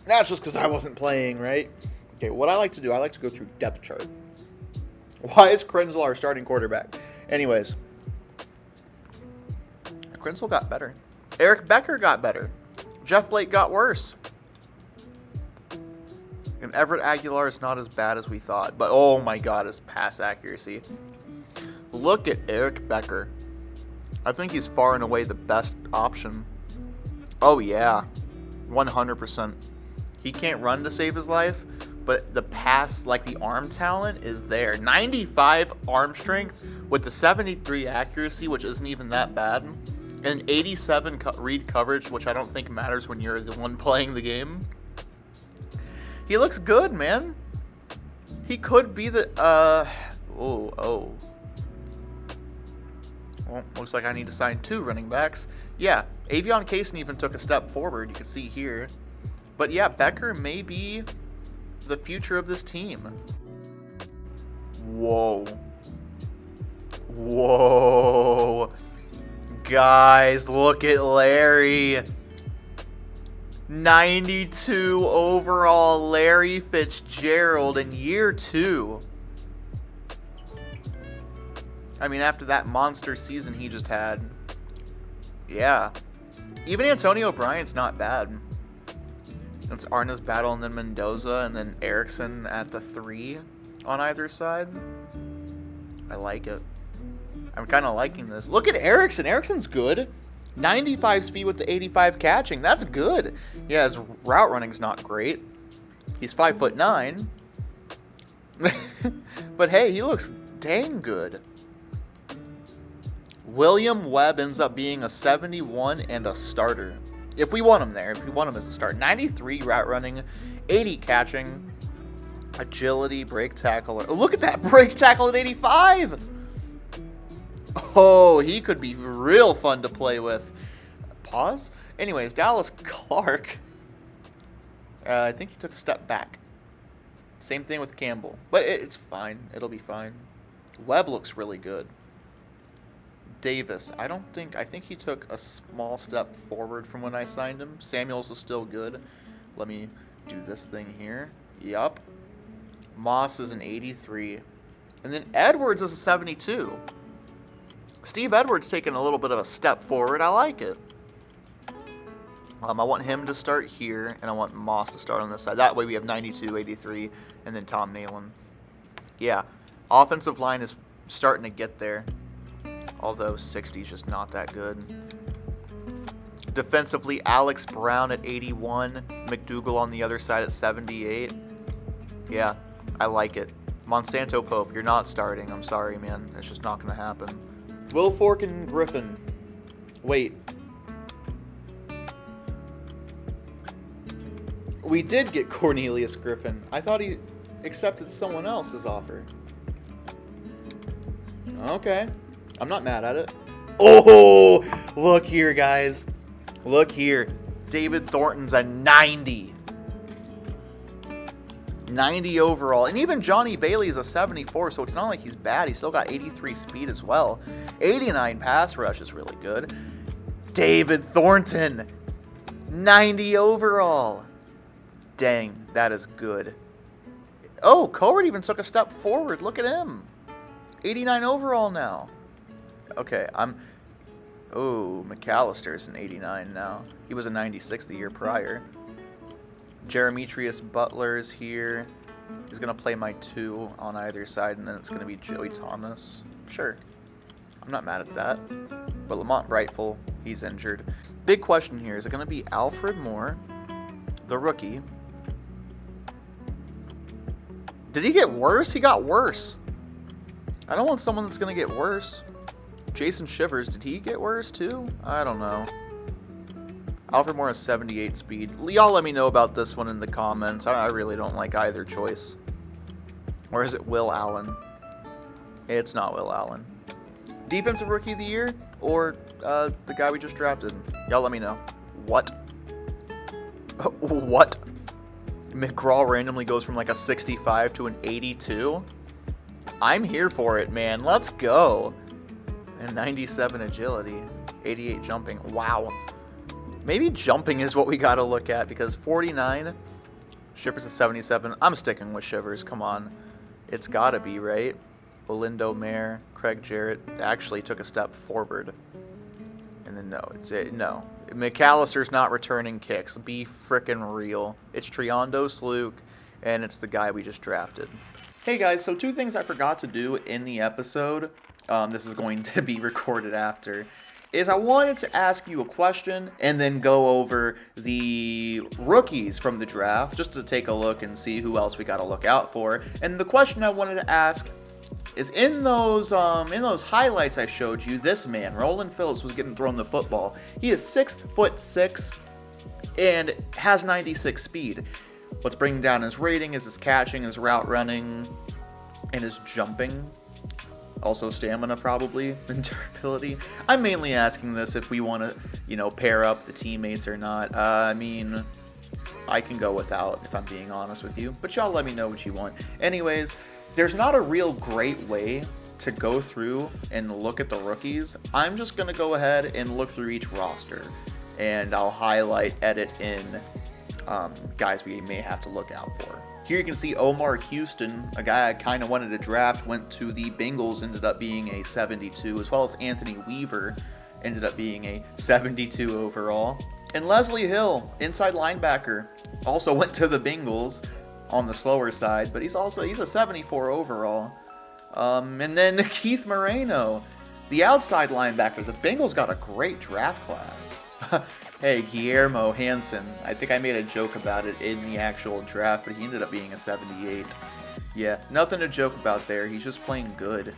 That's just because I wasn't playing, right? Okay, what I like to do, I like to go through depth chart. Why is Krenzel our starting quarterback? Anyways. Krenzel got better. Eric Becker got better. Jeff Blake got worse. And Everett Aguilar is not as bad as we thought. But oh my god, his pass accuracy. Look at Eric Becker. I think he's far and away the best option. Oh yeah. 100%. He can't run to save his life, but the pass, like the arm talent, is there. 95 arm strength with the 73 accuracy, which isn't even that bad. And 87 read coverage, which I don't think matters when you're the one playing the game. He looks good, man. He could be the, Well, looks like I need to sign 2 running backs. Yeah, Avion Kaysen even took a step forward, you can see here. But yeah, Becker may be the future of this team. Whoa. Guys, look at Larry. 92 overall Larry Fitzgerald in year 2. I mean, after that monster season he just had. Yeah. Even Antonio Bryant's not bad. It's Arna's battle and then Mendoza and then Erickson at the 3 on either side. I like it. I'm kind of liking this. Look at Erickson. Erickson's good. 95 speed with the 85 catching. That's good. Yeah, his route running's not great. He's 5'9". But hey, he looks dang good. William Webb ends up being a 71 and a starter. If we want him there, if we want him as a start. 93 route running, 80 catching, agility, break tackle. Oh, look at that break tackle at 85. Oh, he could be real fun to play with. Pause. Anyways, Dallas Clark. I think he took a step back. Same thing with Campbell. But it's fine. It'll be fine. Webb looks really good. Davis, I think he took a small step forward from when I signed him. Samuels is still good. Let me do this thing here. Yup. Moss is an 83. And then Edwards is a 72. Steve Edwards taking a little bit of a step forward. I like it. I want him to start here, and I want Moss to start on this side. That way we have 92, 83, and then Tom Nalen. Yeah, offensive line is starting to get there, although 60 is just not that good. Defensively, Alex Brown at 81, McDougal on the other side at 78. Yeah, I like it. Monsanto Pope, you're not starting. I'm sorry, man. It's just not going to happen. Will Fork and Griffin. Wait. We did get Cornelius Griffin. I thought he accepted someone else's offer. Okay. I'm not mad at it. Oh, look here, guys. Look here. David Thornton's a 90. 90 overall. And even Johnny Bailey is a 74, so it's not like he's bad. He's still got 83 speed as well. 89 pass rush is really good. David Thornton, 90 overall. Dang, that is good. Oh, Coward even took a step forward. Look at him. 89 overall now. Okay, Oh, McAllister's an 89 now. He was a 96 the year prior. Jeremetrius Butler's here. He's going to play my 2 on either side, and then it's going to be Joey Thomas. Sure. I'm not mad at that. But Lamont Brightful, he's injured. Big question here. Is it going to be Alfred Moore, the rookie? Did he get worse? He got worse. I don't want someone that's going to get worse. Jason Shivers, did he get worse too? I don't know. Alfred Moore has 78 speed. Y'all let me know about this one in the comments. I really don't like either choice. Or is it Will Allen? It's not Will Allen. Defensive Rookie of the Year or the guy we just drafted? Y'all let me know. What? What? McGraw randomly goes from like a 65 to an 82? I'm here for it, man. Let's go. And 97 agility. 88 jumping. Wow. Maybe jumping is what we got to look at because 49. Shivers is 77. I'm sticking with Shivers. Come on. It's got to be, right? Belindo Mayer, Craig Jarrett actually took a step forward. And then no. McAllister's not returning kicks. Be frickin' real. It's Triandos Luke, and it's the guy we just drafted. Hey guys, so 2 things I forgot to do in the episode. This is going to be recorded after. Is I wanted to ask you a question and then go over the rookies from the draft just to take a look and see who else we got to look out for. And the question I wanted to ask is in those highlights I showed you, this man, Roland Phillips, was getting thrown the football. He is 6'6" and has 96 speed. What's bringing down his rating is his catching, his route running, and his jumping. Also stamina probably, and durability. I'm mainly asking this if we want to, pair up the teammates or not. I mean, I can go without if I'm being honest with you, but y'all let me know what you want. Anyways, there's not a real great way to go through and look at the rookies. I'm just going to go ahead and look through each roster, and I'll highlight, edit in guys we may have to look out for. Here you can see Omar Houston, a guy I kind of wanted to draft, went to the Bengals, ended up being a 72, as well as Anthony Weaver ended up being a 72 overall. And Leslie Hill, inside linebacker, also went to the Bengals on the slower side, but he's a 74 overall. And then Keith Moreno, the outside linebacker. The Bengals got a great draft class. Hey, Guillermo Hansen. I think I made a joke about it in the actual draft, but he ended up being a 78. Yeah, nothing to joke about there. He's just playing good.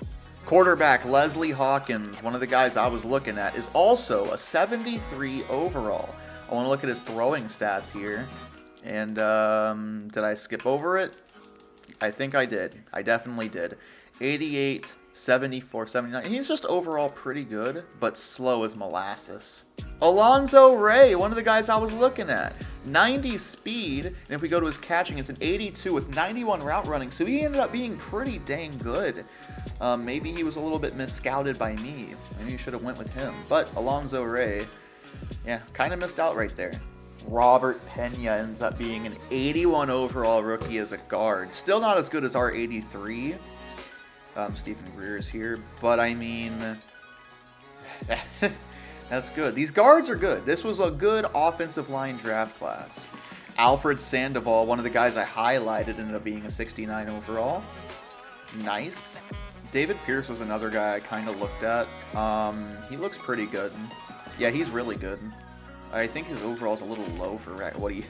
Quarterback Leslie Hawkins, one of the guys I was looking at, is also a 73 overall. I want to look at his throwing stats here. And did I skip over it? I think I did. I definitely did. 88, 74, 79. He's just overall pretty good, but slow as molasses. Alonzo Ray, one of the guys I was looking at. 90 speed, and if we go to his catching, it's an 82 with 91 route running, so he ended up being pretty dang good. Maybe he was a little bit mis-scouted by me. Maybe you should have went with him. But Alonzo Ray, yeah, kind of missed out right there. Robert Pena ends up being an 81 overall rookie as a guard. Still not as good as our 83. Stephen Greer's here, but I mean, that's good. These guards are good. This was a good offensive line draft class. Alfred Sandoval, one of the guys I highlighted, ended up being a 69 overall. Nice. David Pierce was another guy I kind of looked at. He looks pretty good. Yeah, he's really good. I think his overall's a little low for what he...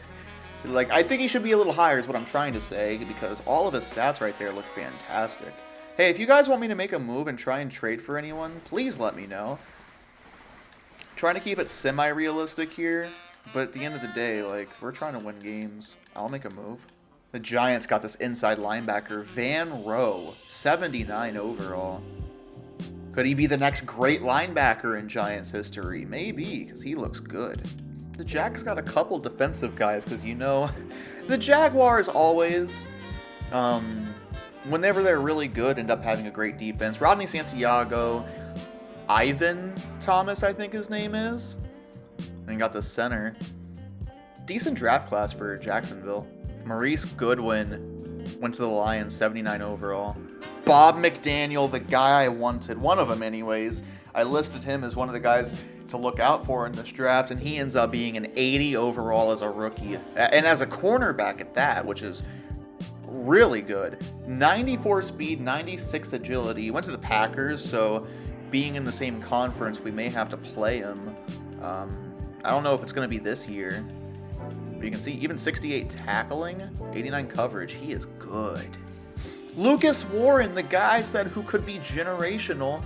Like, I think he should be a little higher is what I'm trying to say, because all of his stats right there look fantastic. Hey, if you guys want me to make a move and try and trade for anyone, please let me know. Trying to keep it semi-realistic here, but at the end of the day, like, we're trying to win games. I'll make a move. The Giants got this inside linebacker, Van Rowe, 79 overall. Could he be the next great linebacker in Giants history? Maybe, because he looks good. The Jags got a couple defensive guys, because, you know, the Jaguars always, whenever they're really good, end up having a great defense. Rodney Santiago, Ivan Thomas, I think his name is. And got the center. Decent draft class for Jacksonville. Maurice Goodwin went to the Lions, 79 overall. Bob McDaniel, the guy I wanted, one of them anyways. I listed him as one of the guys to look out for in this draft, and he ends up being an 80 overall as a rookie. And as a cornerback at that, which is really good. 94 speed, 96 agility. He went to the Packers, so being in the same conference, we may have to play him. I don't know if it's going to be this year. But you can see even 68 tackling, 89 coverage. He is good. Lucas Warren, the guy I said who could be generational,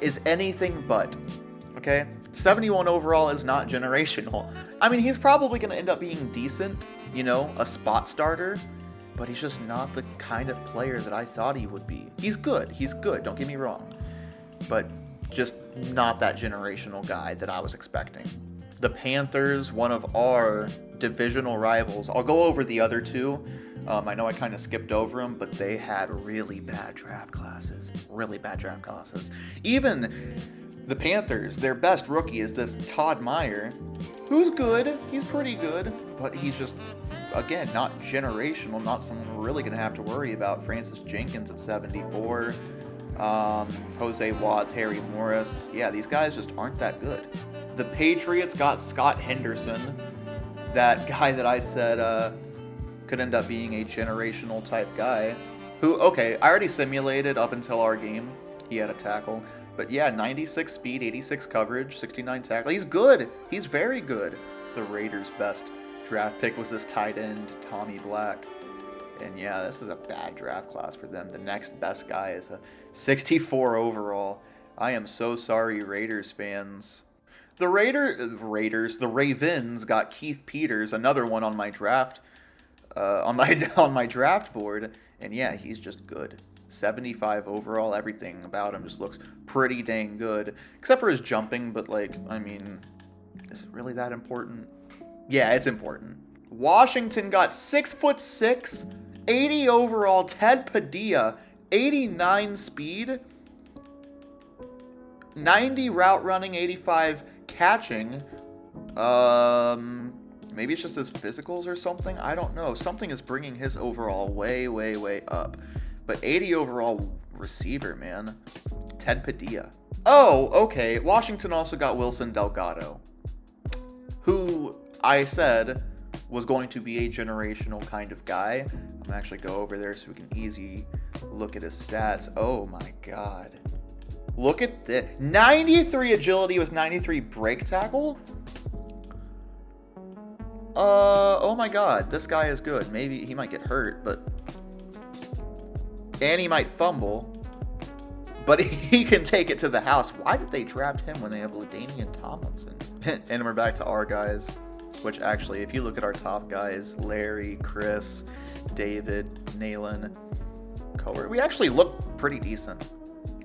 is anything but. Okay? 71 overall is not generational. I mean, he's probably going to end up being decent, you know, a spot starter. But he's just not the kind of player that I thought he would be. He's good, don't get me wrong. But just not that generational guy that I was expecting. The Panthers, one of our divisional rivals. I'll go over the other two. I know I kind of skipped over them, but they had really bad draft classes. Even the Panthers, their best rookie is this Todd Meyer, who's good. He's pretty good, but he's just, again, not generational, not someone we're really going to have to worry about. Francis Jenkins at 74. Jose Watts, Harry Morris. Yeah, these guys just aren't that good. The Patriots got Scott Henderson, that guy that I said could end up being a generational type guy. Who, okay, I already simulated up until our game. He had a tackle. But yeah, 96 speed, 86 coverage, 69 tackle. He's good. He's very good. The Raiders' best draft pick was this tight end, Tommy Black. And yeah, this is a bad draft class for them. The next best guy is a 64 overall. I am so sorry, Raiders fans. The Ravens got Keith Peters, another one on my draft, on my draft board, and yeah, he's just good. 75 overall. Everything about him just looks pretty dang good, except for his jumping. But like, I mean, is it really that important? Yeah, it's important. Washington got 6'6", 80 overall, Ted Padilla, 89 speed, 90 route running, 85 catching. Maybe it's just his physicals or something. I don't know. Something is bringing his overall way, way, way up. But 80 overall receiver, man. Ted Padilla. Oh, okay. Washington also got Wilson Delgado, who I said was going to be a generational kind of guy. I'm going to actually go over there so we can easy look at his stats. Oh my God. Look at this. 93 agility with 93 break tackle? Oh my God. This guy is good. Maybe he might get hurt, but... And he might fumble. But he can take it to the house. Why did they draft him when they have LaDainian Tomlinson? And we're back to our guys. Which actually, if you look at our top guys, Larry, Chris, David, Nayland, Coer, we actually look pretty decent.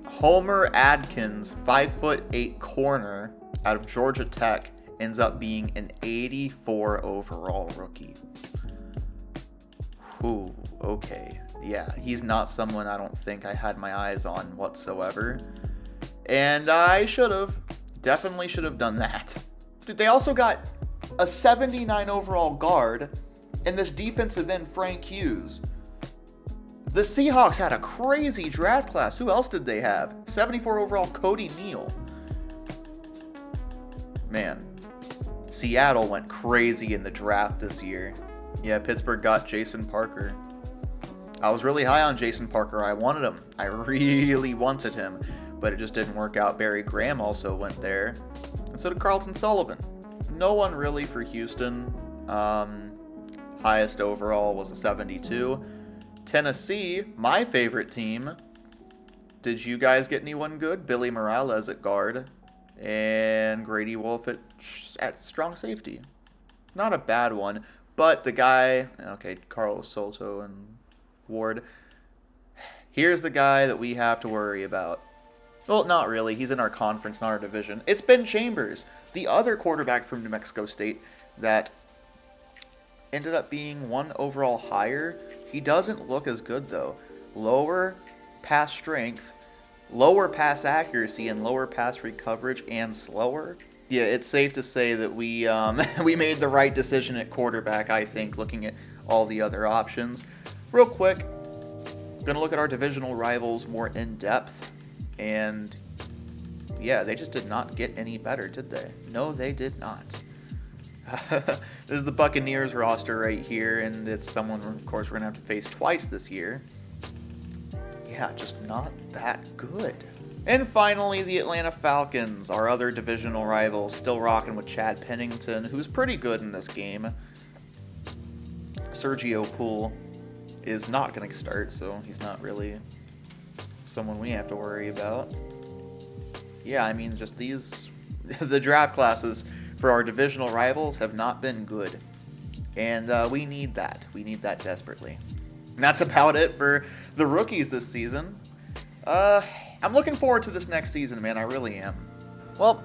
Homer Adkins, 5'8" corner out of Georgia Tech, ends up being an 84 overall rookie. Ooh, okay. Yeah, he's not someone I don't think I had my eyes on whatsoever. And I should have. Definitely should have done that. Dude, they also got a 79 overall guard and this defensive end, Frank Hughes. The Seahawks had a crazy draft class. Who else did they have? 74 overall, Cody Neal. Man, Seattle went crazy in the draft this year. Yeah, Pittsburgh got Jason Parker. I was really high on Jason Parker. I wanted him. I really wanted him. But it just didn't work out. Barry Graham also went there. And so did Carlton Sullivan. No one really for Houston. Highest overall was a 72. Tennessee, my favorite team. Did you guys get anyone good? Billy Morales at guard. And Grady Wolf at strong safety. Not a bad one. But the guy, okay, Carlos Soto and Ward. Here's the guy that we have to worry about. Well, not really. He's in our conference, not our division. It's Ben Chambers, the other quarterback from New Mexico State that ended up being 1 overall higher. He doesn't look as good, though. Lower pass strength, lower pass accuracy, and lower pass rate coverage, and slower. Yeah, it's safe to say that we we made the right decision at quarterback, I think, looking at all the other options. Real quick, going to look at our divisional rivals more in depth. And yeah, they just did not get any better, did they? No, they did not. This is the Buccaneers roster right here, and it's someone, of course, we're going to have to face twice this year. Yeah, just not that good. And finally, the Atlanta Falcons, our other divisional rivals, still rocking with Chad Pennington, who's pretty good in this game. Sergio Poole is not going to start, so he's not really someone we have to worry about. Yeah, I mean, just these, the draft classes for our divisional rivals have not been good. And we need that. We need that desperately. And that's about it for the rookies this season. I'm looking forward to this next season, man. I really am. Well,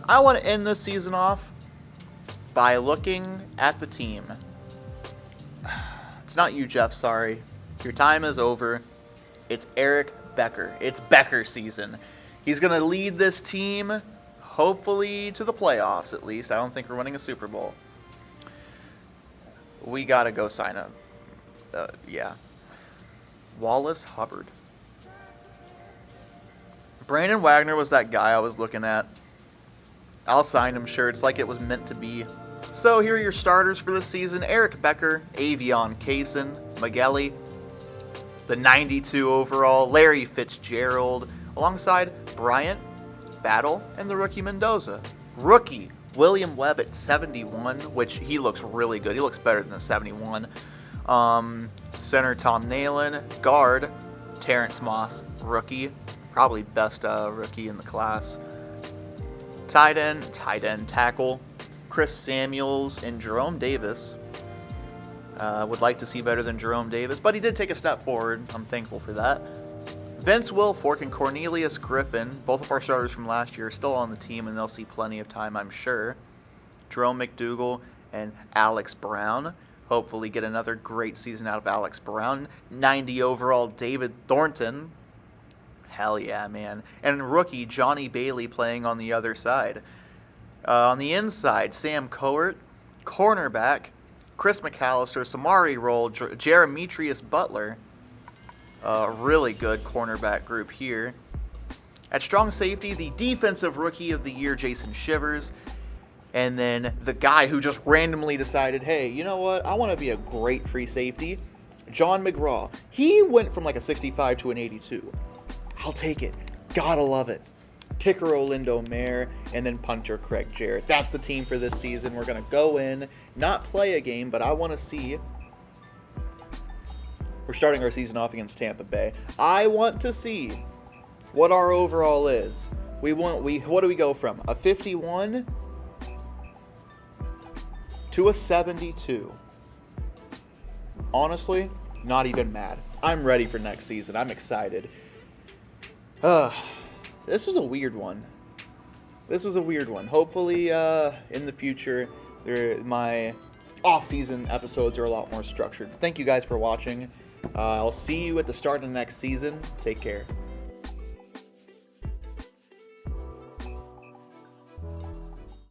I want to end this season off by looking at the team. It's not you, Jeff, sorry. Your time is over. It's Eric Becker. It's Becker season. He's going to lead this team, hopefully, to the playoffs at least. I don't think we're winning a Super Bowl. We got to go sign up. Yeah. Wallace Hubbard. Brandon Wagner was that guy I was looking at. I'll sign him, sure. It's like it was meant to be. So here are your starters for this season. Eric Becker, Avion Kaysen, Magelli, the 92 overall, Larry Fitzgerald, alongside Bryant, Battle, and the rookie Mendoza. Rookie, William Webb at 71, which he looks really good. He looks better than the 71. Center, Tom Nalen. Guard, Terrence Moss, rookie. Probably best rookie in the class. Tight end, tackle, Chris Samuels and Jerome Davis. Would like to see better than Jerome Davis, but he did take a step forward. I'm thankful for that. Vince Wilfork and Cornelius Griffin, both of our starters from last year, are still on the team, and they'll see plenty of time, I'm sure. Jerome McDougal and Alex Brown. Hopefully get another great season out of Alex Brown. 90 overall, David Thornton. Hell yeah, man. And rookie, Johnny Bailey playing on the other side. On the inside, Sam Coert. Cornerback, Chris McAllister, Samari Roll, Jeremetrius Butler. Really good cornerback group here. At strong safety, the defensive rookie of the year, Jason Shivers. And then the guy who just randomly decided, hey, you know what? I want to be a great free safety. John McGraw. He went from like a 65 to an 82. I'll take it. Gotta love it. Kicker Olindo Mayer, and then punter Craig Jarrett. That's the team for this season. We're going to go in, not play a game, but I want to see. We're starting our season off against Tampa Bay. I want to see what our overall is. What do we go from? A 51 to a 72. Honestly, not even mad. I'm ready for next season. I'm excited. This was a weird one. this was a weird one. Hopefully, in the future, my off-season episodes are a lot more structured. Thank you guys for watching. I'll see you at the start of the next season. Take care.